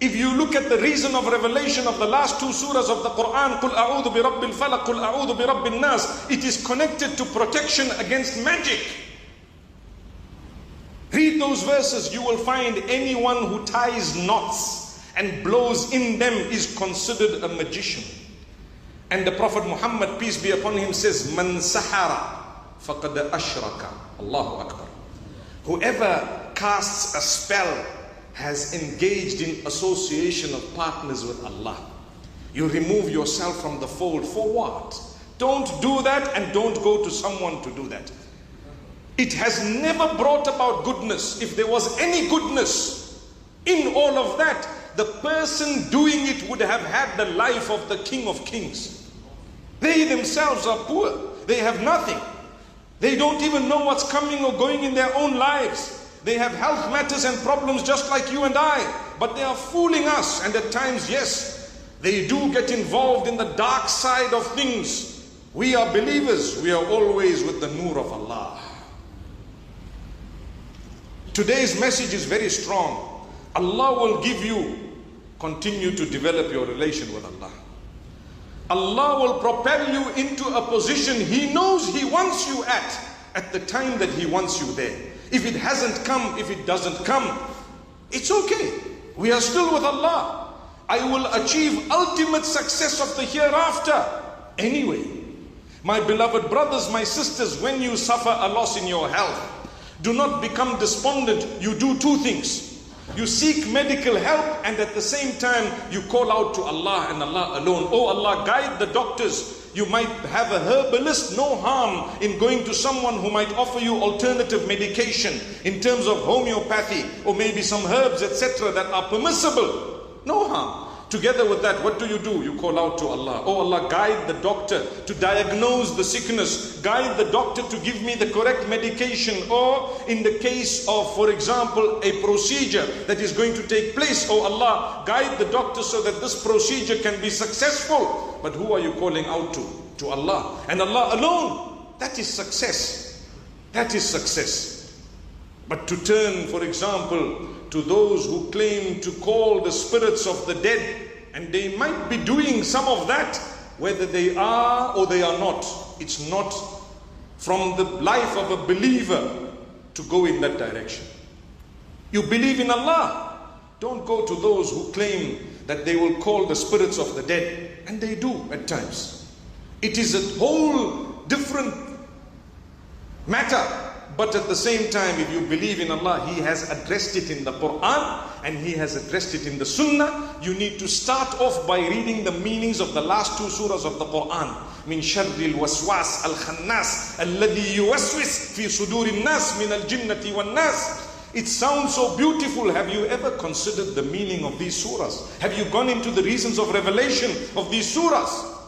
If you look at the reason of revelation of the last two surahs of the Quran, قُلْ أَعُوذُ بِرَبِّ الْفَلَقِ قُلْ أَعُوذُ بِرَبِّ النَّاسِ, it is connected to protection against magic. Read those verses, you will find anyone who ties knots and blows in them is considered a magician. And the Prophet Muhammad, peace be upon him, says, مَنْ سَحَرَ فَقَدْ أَشْرَكَ. Allahu Akbar. Whoever casts a spell has engaged in association of partners with Allah. You remove yourself from the fold. For what? Don't do that, and don't go to someone to do that. It has never brought about goodness. If there was any goodness in all of that, the person doing it would have had the life of the King of Kings. They themselves are poor. They have nothing. They don't even know what's coming or going in their own lives. They have health matters and problems just like you and I. But they are fooling us. And at times, yes, they do get involved in the dark side of things. We are believers. We are always with the nur of Allah. Today's message is very strong. Allah will give you, continue to develop your relation with Allah. Allah will propel you into a position He knows He wants you at the time that He wants you there. If it hasn't come, if it doesn't come, it's okay. We are still with Allah. I will achieve ultimate success of the hereafter anyway. My beloved brothers, my sisters, when you suffer a loss in your health, do not become despondent. You do two things. You seek medical help, and at the same time you call out to Allah and Allah alone. Oh Allah, guide the doctors. You might have a herbalist, no harm in going to someone who might offer you alternative medication in terms of homeopathy or maybe some herbs, etc. that are permissible. No harm. Together with that, what do? You call out to Allah. Oh Allah, guide the doctor to diagnose the sickness. Guide the doctor to give me the correct medication. Or in the case of, for example, a procedure that is going to take place, oh Allah, guide the doctor so that this procedure can be successful. But who are you calling out to? To Allah. And Allah alone. That is success. That is success. But to turn, for example, to those who claim to call the spirits of the dead, and they might be doing some of that, whether they are or they are not. It's not from the life of a believer to go in that direction. You believe in Allah. Don't go to those who claim that they will call the spirits of the dead, and they do at times. It is a whole different matter. But at the same time, if you believe in Allah, He has addressed it in the Quran and He has addressed it in the Sunnah. You need to start off by reading the meanings of the last two surahs of the Quran. Min sharril waswas al-khannas alladhi yuwaswis fi sudurin nas min al-jinnati wan nas. It sounds so beautiful. Have you ever considered the meaning of these surahs? Have you gone into the reasons of revelation of these surahs?